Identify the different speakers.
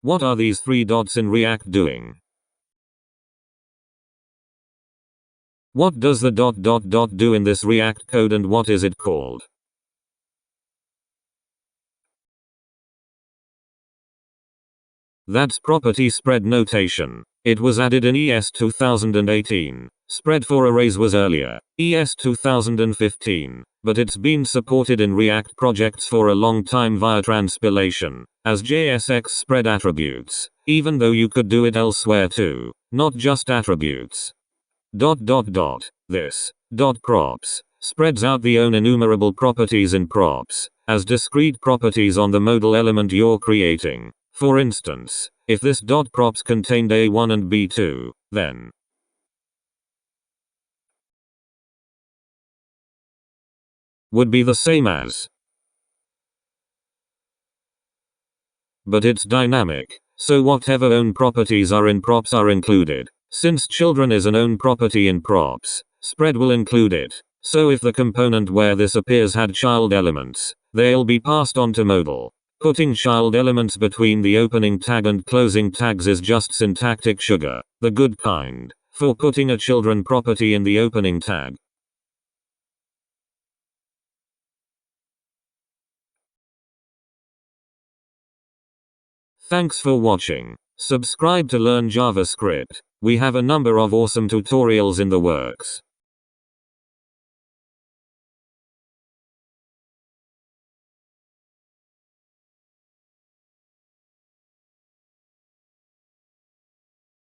Speaker 1: What are these three dots in React doing? What does the ... do in this React code and what is it called? That's property spread notation. It was added in ES 2018. Spread for arrays was earlier, ES 2015, but it's been supported in React projects for a long time via transpilation, as JSX spread attributes, even though you could do it elsewhere too, not just attributes. ... This ... props spreads out the own enumerable properties in props, as discrete properties on the modal element you're creating. For instance, if this ... props contained A1 and B2, then would be the same as. But it's dynamic, so whatever own properties are in props are included. Since children is an own property in props, spread will include it. So if the component where this appears had child elements, they'll be passed on to modal. Putting child elements between the opening tag and closing tags is just syntactic sugar, the good kind, for putting a children property in the opening tag. Thanks for watching. Subscribe to learn JavaScript. We have a number of awesome tutorials in the works.